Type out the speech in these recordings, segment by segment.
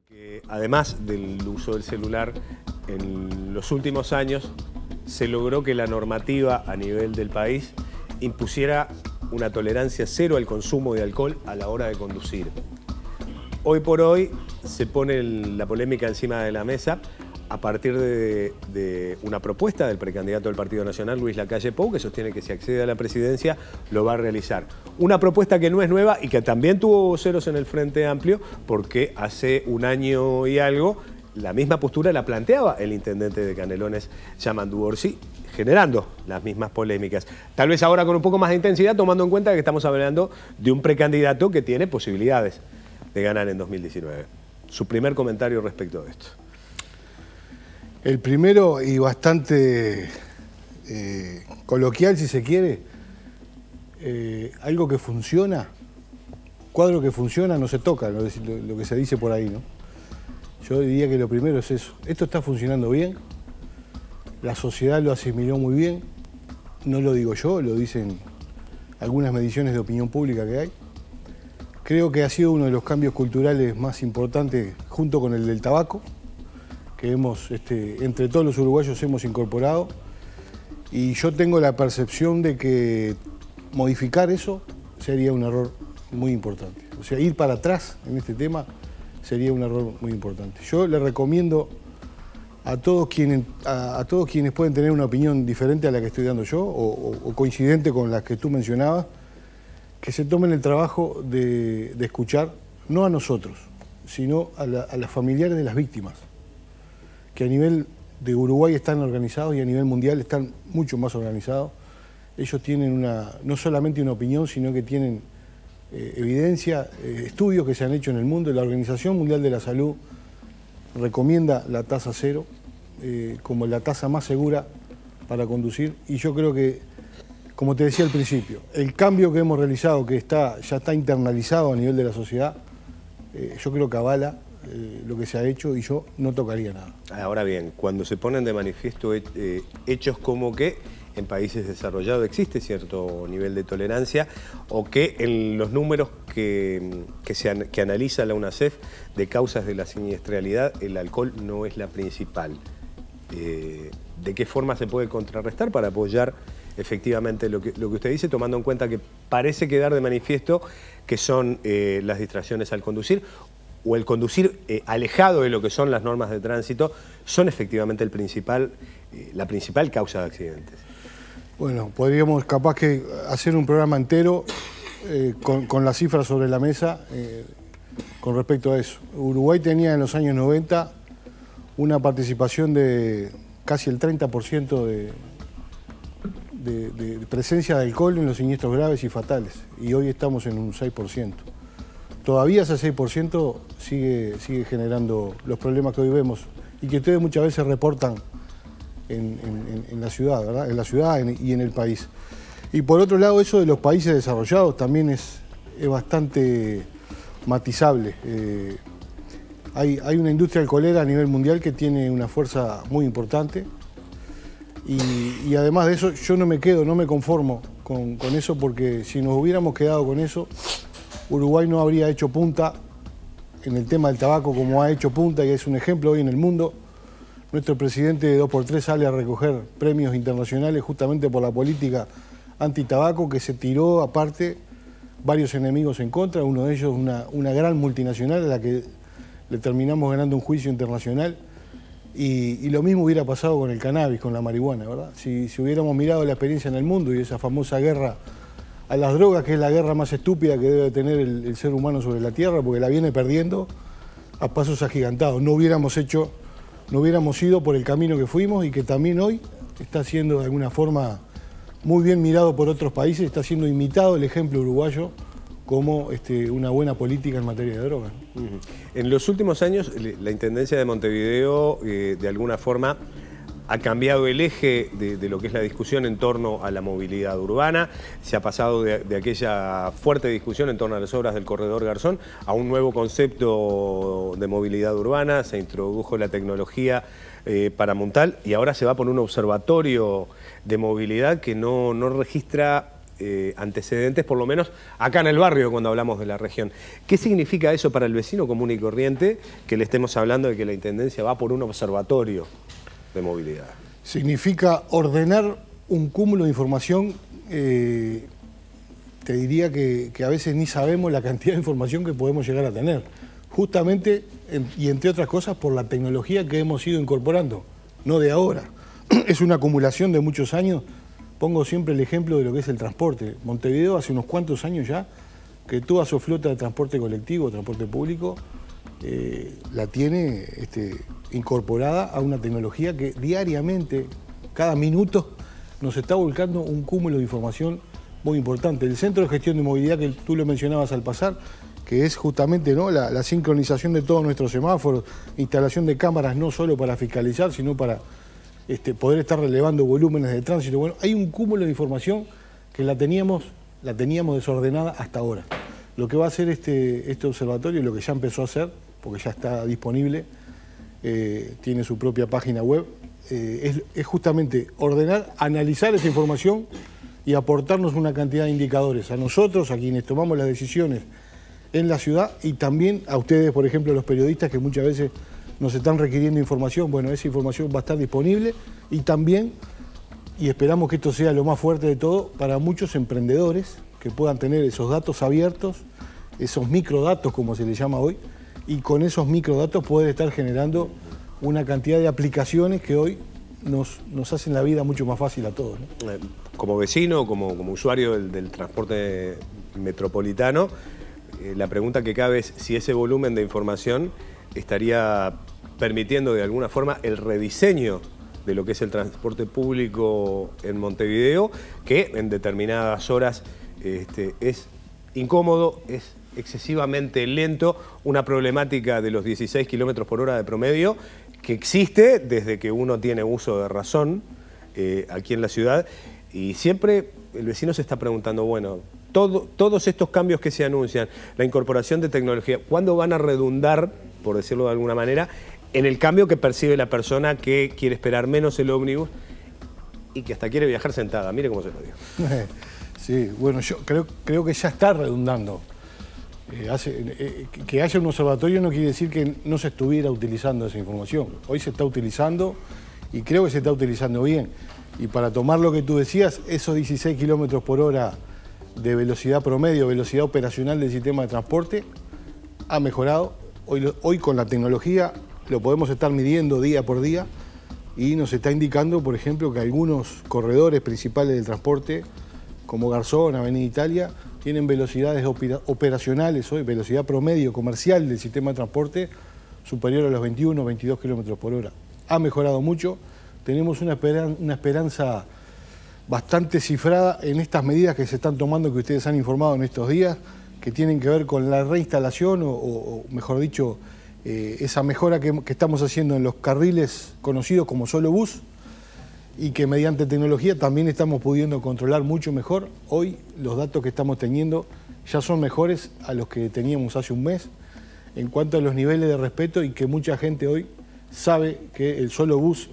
Que además del uso del celular, en los últimos años se logró que la normativa a nivel del país impusiera una tolerancia cero al consumo de alcohol a la hora de conducir. Hoy por hoy se pone la polémica encima de la mesa a partir de una propuesta del precandidato del Partido Nacional, Luis Lacalle Pou, que sostiene que si accede a la presidencia lo va a realizar. Una propuesta que no es nueva y que también tuvo voceros en el Frente Amplio, porque hace un año y algo la misma postura la planteaba el intendente de Canelones, Yamandu Orsi, generando las mismas polémicas. Tal vez ahora con un poco más de intensidad, tomando en cuenta que estamos hablando de un precandidato que tiene posibilidades de ganar en 2019. Su primer comentario respecto de esto. El primero, y bastante coloquial si se quiere, algo que funciona, cuadro que funciona no se toca, lo que se dice por ahí, ¿no? Yo diría que lo primero es eso. Esto está funcionando bien, la sociedad lo asimiló muy bien, no lo digo yo, lo dicen algunas mediciones de opinión pública que hay. Creo que ha sido uno de los cambios culturales más importantes, junto con el del tabaco, que hemos, entre todos los uruguayos hemos incorporado, y yo tengo la percepción de que modificar eso sería un error muy importante. O sea, ir para atrás en este tema sería un error muy importante. Yo le recomiendo a todos quienes pueden tener una opinión diferente a la que estoy dando yo, o coincidente con la que tú mencionabas, que se tomen el trabajo de escuchar, no a nosotros, sino a las familiares de las víctimas, que a nivel de Uruguay están organizados y a nivel mundial están mucho más organizados. Ellos tienen no solamente una opinión, sino que tienen evidencia, estudios que se han hecho en el mundo. La Organización Mundial de la Salud recomienda la tasa cero como la tasa más segura para conducir, y yo creo que, como te decía al principio, el cambio que hemos realizado, que ya está internalizado a nivel de la sociedad, yo creo que avala lo que se ha hecho, y yo no tocaría nada. Ahora bien, cuando se ponen de manifiesto hechos como que en países desarrollados existe cierto nivel de tolerancia, o que en los números que analiza la UNACEF de causas de la siniestralidad, el alcohol no es la principal. ¿De qué forma se puede contrarrestar para apoyar efectivamente lo que usted dice, tomando en cuenta que parece quedar de manifiesto que son las distracciones al conducir, o el conducir alejado de lo que son las normas de tránsito, son efectivamente la principal causa de accidentes? Bueno, podríamos capaz que hacer un programa entero con las cifras sobre la mesa con respecto a eso. Uruguay tenía en los años 90 una participación de casi el 30% de presencia de alcohol en los siniestros graves y fatales, y hoy estamos en un 6%. Todavía ese 6% sigue generando los problemas que hoy vemos y que ustedes muchas veces reportan en la ciudad, ¿verdad? En la ciudad y en el país. Y por otro lado, eso de los países desarrollados también es bastante matizable. Hay una industria alcoholera a nivel mundial que tiene una fuerza muy importante, y además de eso yo no me conformo con eso, porque si nos hubiéramos quedado con eso, Uruguay no habría hecho punta en el tema del tabaco como ha hecho punta, y es un ejemplo hoy en el mundo. Nuestro presidente de 2x3 sale a recoger premios internacionales justamente por la política antitabaco, que se tiró aparte varios enemigos en contra, uno de ellos una gran multinacional a la que le terminamos ganando un juicio internacional, y lo mismo hubiera pasado con el cannabis, con la marihuana, ¿verdad? Si hubiéramos mirado la experiencia en el mundo y esa famosa guerra a las drogas, que es la guerra más estúpida que debe tener el ser humano sobre la tierra, porque la viene perdiendo a pasos agigantados. No hubiéramos ido por el camino que fuimos, y que también hoy está siendo de alguna forma muy bien mirado por otros países, está siendo imitado el ejemplo uruguayo como una buena política en materia de drogas. En los últimos años, la Intendencia de Montevideo, de alguna forma, ha cambiado el eje de lo que es la discusión en torno a la movilidad urbana. Se ha pasado de aquella fuerte discusión en torno a las obras del Corredor Garzón a un nuevo concepto de movilidad urbana. Se introdujo la tecnología para Montal, y ahora se va por un observatorio de movilidad que no registra antecedentes, por lo menos acá en el barrio cuando hablamos de la región. ¿Qué significa eso para el vecino común y corriente que le estemos hablando de que la Intendencia va por un observatorio de movilidad? Significa ordenar un cúmulo de información. Te diría que a veces ni sabemos la cantidad de información que podemos llegar a tener. Justamente, y entre otras cosas, por la tecnología que hemos ido incorporando, no de ahora. Es una acumulación de muchos años. Pongo siempre el ejemplo de lo que es el transporte. Montevideo hace unos cuantos años ya que toda su flota de transporte colectivo, transporte público, la tiene incorporada a una tecnología que diariamente, cada minuto, nos está volcando un cúmulo de información muy importante. El Centro de Gestión de Movilidad, que tú lo mencionabas al pasar, que es justamente, ¿no?, la sincronización de todos nuestros semáforos, instalación de cámaras no solo para fiscalizar, sino para poder estar relevando volúmenes de tránsito. Bueno, hay un cúmulo de información que la teníamos desordenada hasta ahora. Lo que va a hacer este observatorio, lo que ya empezó a hacer, porque ya está disponible, tiene su propia página web, es justamente ordenar, analizar esa información y aportarnos una cantidad de indicadores a nosotros, a quienes tomamos las decisiones en la ciudad, y también a ustedes, por ejemplo, los periodistas que muchas veces nos están requiriendo información. Bueno, esa información va a estar disponible, y también, y esperamos que esto sea lo más fuerte de todo, para muchos emprendedores que puedan tener esos datos abiertos, esos microdatos como se les llama hoy, y con esos microdatos poder estar generando una cantidad de aplicaciones que hoy nos hacen la vida mucho más fácil a todos, ¿no? Como vecino, como usuario del transporte metropolitano, la pregunta que cabe es si ese volumen de información estaría permitiendo de alguna forma el rediseño de lo que es el transporte público en Montevideo, que en determinadas horas es incómodo, es excesivamente lento, una problemática de los 16 kilómetros por hora de promedio que existe desde que uno tiene uso de razón aquí en la ciudad, y siempre el vecino se está preguntando, bueno, todos estos cambios que se anuncian, la incorporación de tecnología, ¿cuándo van a redundar, por decirlo de alguna manera, en el cambio que percibe la persona que quiere esperar menos el ómnibus y que hasta quiere viajar sentada? Mire cómo se lo digo. Sí, bueno, yo creo que ya está redundando. Que haya un observatorio no quiere decir que no se estuviera utilizando esa información. Hoy se está utilizando y creo que se está utilizando bien. Y para tomar lo que tú decías, esos 16 kilómetros por hora de velocidad promedio, velocidad operacional del sistema de transporte, ha mejorado. Hoy con la tecnología lo podemos estar midiendo día por día, y nos está indicando, por ejemplo, que algunos corredores principales del transporte, como Garzón, Avenida Italia, tienen velocidades operacionales hoy, velocidad promedio comercial del sistema de transporte superior a los 21 o 22 kilómetros por hora. Ha mejorado mucho. Tenemos una esperanza bastante cifrada en estas medidas que se están tomando, que ustedes han informado en estos días, que tienen que ver con la reinstalación o mejor dicho, esa mejora que estamos haciendo en los carriles conocidos como solo bus, y que mediante tecnología también estamos pudiendo controlar mucho mejor. Hoy los datos que estamos teniendo ya son mejores a los que teníamos hace un mes en cuanto a los niveles de respeto, y que mucha gente hoy sabe que el solo bus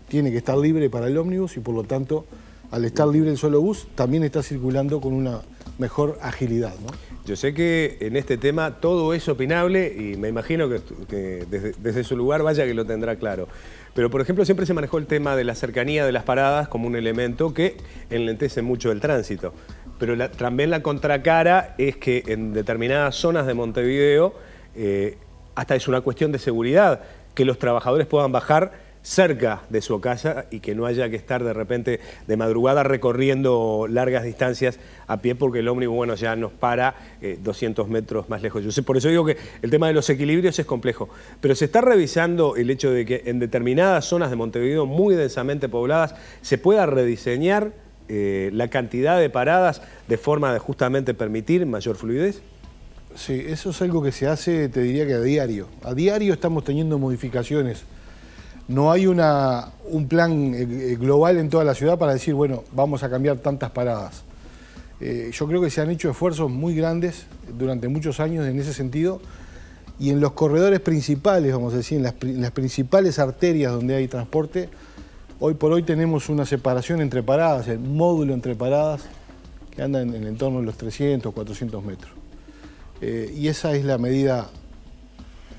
tiene que estar libre para el ómnibus, y por lo tanto, al estar libre el solo bus, también está circulando con una mejor agilidad, ¿no? Yo sé que en este tema todo es opinable, y me imagino que desde su lugar vaya que lo tendrá claro. Pero, por ejemplo, siempre se manejó el tema de la cercanía de las paradas como un elemento que enlentece mucho el tránsito. Pero también la contracara es que en determinadas zonas de Montevideo hasta es una cuestión de seguridad, que los trabajadores puedan bajar cerca de su casa y que no haya que estar de repente de madrugada recorriendo largas distancias a pie, porque el ómnibus, bueno, ya nos para 200 metros más lejos. Yo sé, por eso digo que el tema de los equilibrios es complejo, pero se está revisando el hecho de que en determinadas zonas de Montevideo muy densamente pobladas se pueda rediseñar la cantidad de paradas de forma de justamente permitir mayor fluidez. Sí, eso es algo que se hace, te diría que a diario. A diario estamos teniendo modificaciones. No hay un plan global en toda la ciudad para decir, bueno, vamos a cambiar tantas paradas. Yo creo que se han hecho esfuerzos muy grandes durante muchos años en ese sentido, y en los corredores principales, vamos a decir, en las principales arterias donde hay transporte, hoy por hoy tenemos una separación entre paradas, el módulo entre paradas, que andan en el entorno de los 300, 400 metros. Y esa es la medida.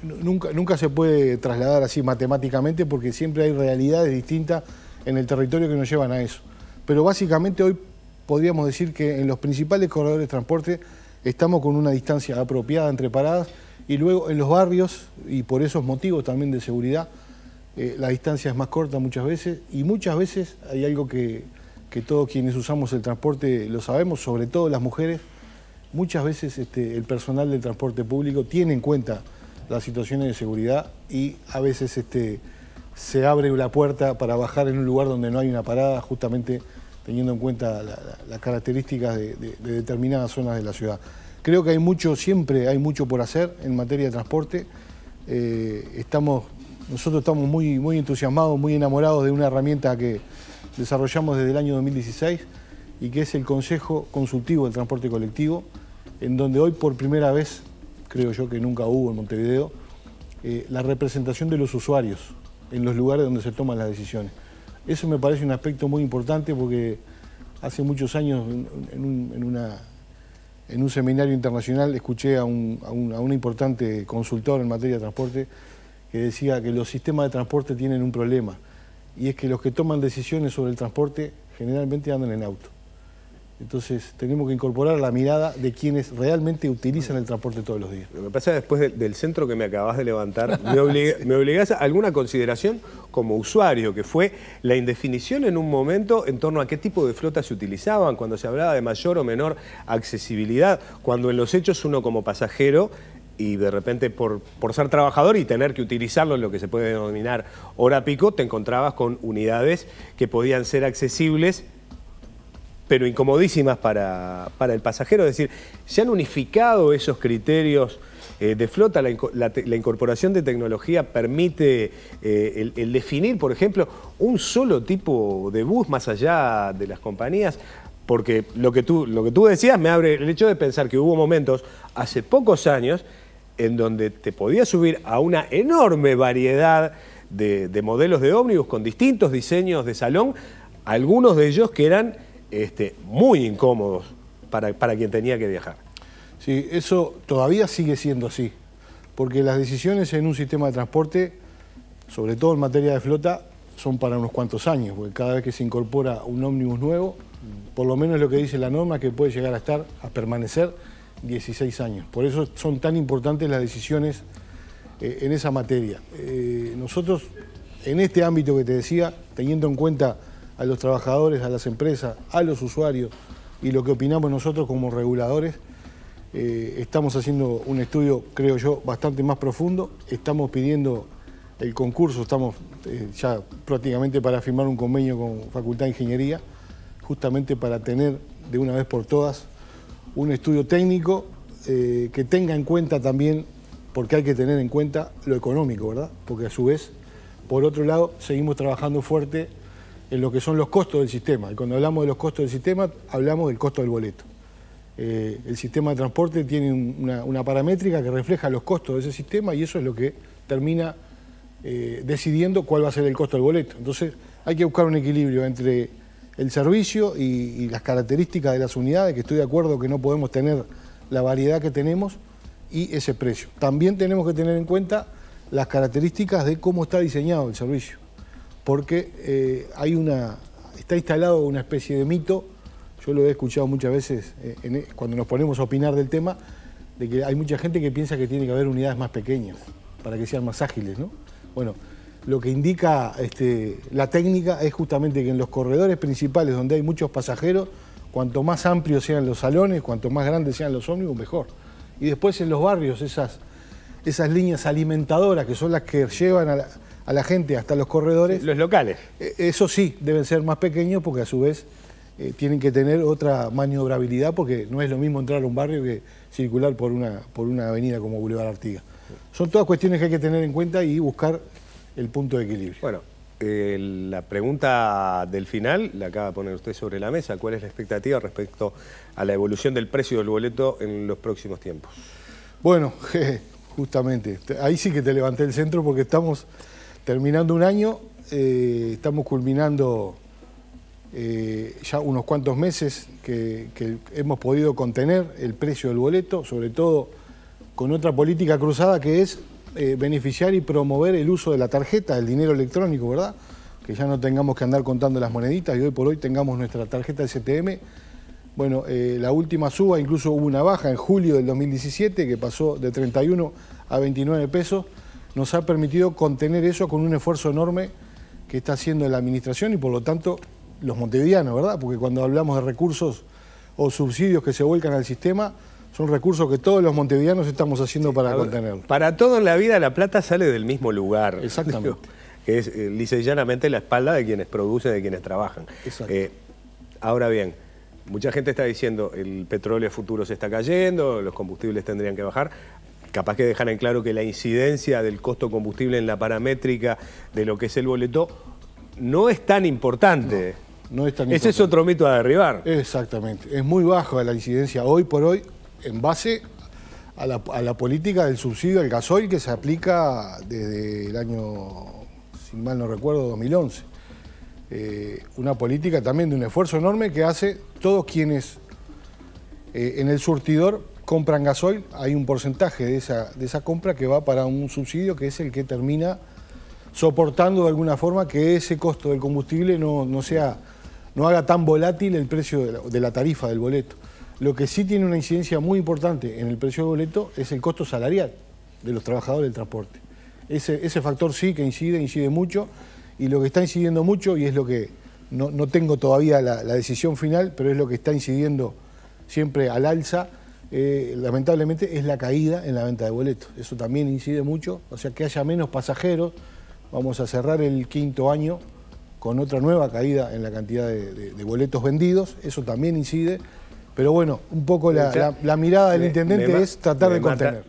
Nunca se puede trasladar así matemáticamente porque siempre hay realidades distintas en el territorio que nos llevan a eso. Pero básicamente hoy podríamos decir que en los principales corredores de transporte estamos con una distancia apropiada entre paradas y luego en los barrios, y por esos motivos también de seguridad, la distancia es más corta muchas veces y muchas veces hay algo que todos quienes usamos el transporte lo sabemos, sobre todo las mujeres, muchas veces el personal del transporte público tiene en cuenta las situaciones de seguridad y a veces se abre la puerta para bajar en un lugar donde no hay una parada, justamente teniendo en cuenta las características de determinadas zonas de la ciudad. Creo que siempre hay mucho por hacer en materia de transporte. Nosotros estamos muy entusiasmados, muy enamorados de una herramienta que desarrollamos desde el año 2016 y que es el Consejo Consultivo del Transporte Colectivo, en donde hoy por primera vez, creo yo que nunca hubo en Montevideo, la representación de los usuarios en los lugares donde se toman las decisiones. Eso me parece un aspecto muy importante porque hace muchos años en un seminario internacional escuché a un importante consultor en materia de transporte que decía que los sistemas de transporte tienen un problema y es que los que toman decisiones sobre el transporte generalmente andan en auto. Entonces tenemos que incorporar la mirada de quienes realmente utilizan el transporte todos los días. Lo que pasa después del centro que me acabas de levantar, me obligás a alguna consideración como usuario, que fue la indefinición en un momento en torno a qué tipo de flotas se utilizaban, cuando se hablaba de mayor o menor accesibilidad, cuando en los hechos uno como pasajero y de repente por ser trabajador y tener que utilizarlo en lo que se puede denominar hora pico, te encontrabas con unidades que podían ser accesibles pero incomodísimas para el pasajero. Es decir, ¿se han unificado esos criterios de flota? La incorporación de tecnología permite el definir, por ejemplo, un solo tipo de bus más allá de las compañías. Porque lo que tú decías me abre el hecho de pensar que hubo momentos, hace pocos años, en donde te podías subir a una enorme variedad de modelos de ómnibus con distintos diseños de salón, algunos de ellos que eran muy incómodos para quien tenía que viajar. Sí, eso todavía sigue siendo así, porque las decisiones en un sistema de transporte, sobre todo en materia de flota, son para unos cuantos años, porque cada vez que se incorpora un ómnibus nuevo, por lo menos lo que dice la norma, que puede llegar a permanecer 16 años. Por eso son tan importantes las decisiones en esa materia. Nosotros, en este ámbito que te decía, teniendo en cuenta a los trabajadores, a las empresas, a los usuarios y lo que opinamos nosotros como reguladores, estamos haciendo un estudio, creo yo, bastante más profundo. Estamos pidiendo el concurso, estamos ya prácticamente para firmar un convenio con Facultad de Ingeniería, justamente para tener de una vez por todas un estudio técnico que tenga en cuenta también, porque hay que tener en cuenta lo económico, ¿verdad? Porque a su vez, por otro lado, seguimos trabajando fuerte en lo que son los costos del sistema. Y cuando hablamos de los costos del sistema, hablamos del costo del boleto. El sistema de transporte tiene una paramétrica que refleja los costos de ese sistema y eso es lo que termina decidiendo cuál va a ser el costo del boleto. Entonces hay que buscar un equilibrio entre el servicio y las características de las unidades, que estoy de acuerdo que no podemos tener la variedad que tenemos, y ese precio. También tenemos que tener en cuenta las características de cómo está diseñado el servicio, porque está instalado una especie de mito, yo lo he escuchado muchas veces cuando nos ponemos a opinar del tema, de que hay mucha gente que piensa que tiene que haber unidades más pequeñas para que sean más ágiles, ¿no? Bueno, lo que indica la técnica es justamente que en los corredores principales donde hay muchos pasajeros, cuanto más amplios sean los salones, cuanto más grandes sean los ómnibus, mejor. Y después en los barrios, esas líneas alimentadoras que son las que llevan a la gente hasta los corredores. Los locales. Eso sí, deben ser más pequeños porque a su vez tienen que tener otra maniobrabilidad, porque no es lo mismo entrar a un barrio que circular por una avenida como Boulevard Artigas. Son todas cuestiones que hay que tener en cuenta y buscar el punto de equilibrio. Bueno, la pregunta del final la acaba de poner usted sobre la mesa. ¿Cuál es la expectativa respecto a la evolución del precio del boleto en los próximos tiempos? Bueno, justamente, ahí sí que te levanté el centro porque estamos terminando un año, estamos culminando ya unos cuantos meses que hemos podido contener el precio del boleto, sobre todo con otra política cruzada que es beneficiar y promover el uso de la tarjeta, del dinero electrónico, ¿verdad? Que ya no tengamos que andar contando las moneditas y hoy por hoy tengamos nuestra tarjeta STM. Bueno, la última suba, incluso hubo una baja en julio del 2017 que pasó de 31 a 29 pesos, nos ha permitido contener eso con un esfuerzo enorme que está haciendo la administración y por lo tanto los montevideanos, ¿verdad? Porque cuando hablamos de recursos o subsidios que se vuelcan al sistema, son recursos que todos los montevideanos estamos haciendo para contenerlo. Para todo en la vida la plata sale del mismo lugar. Exactamente. Que es lisa y llanamente la espalda de quienes producen, de quienes trabajan. Ahora bien, mucha gente está diciendo el petróleo futuro se está cayendo, los combustibles tendrían que bajar. Capaz que dejan en claro que la incidencia del costo combustible en la paramétrica de lo que es el boleto no es tan importante. No es tan importante. Ese es otro mito a derribar. Exactamente. Es muy baja la incidencia hoy por hoy en base a la política del subsidio al gasoil que se aplica desde el año, si mal no recuerdo, 2011. Una política también de un esfuerzo enorme que hace todos quienes en el surtidor compran gasoil. Hay un porcentaje de esa compra que va para un subsidio que es el que termina soportando de alguna forma que ese costo del combustible no haga tan volátil el precio de la tarifa del boleto. Lo que sí tiene una incidencia muy importante en el precio del boleto es el costo salarial de los trabajadores del transporte. Ese factor sí que incide mucho, y lo que está incidiendo mucho, y es lo que no tengo todavía la decisión final, pero es lo que está incidiendo siempre al alza, lamentablemente, es la caída en la venta de boletos. Eso también incide mucho, o sea, que haya menos pasajeros. Vamos a cerrar el 5º año con otra nueva caída en la cantidad de boletos vendidos, eso también incide. Pero bueno, un poco la mirada del intendente es tratar de contener.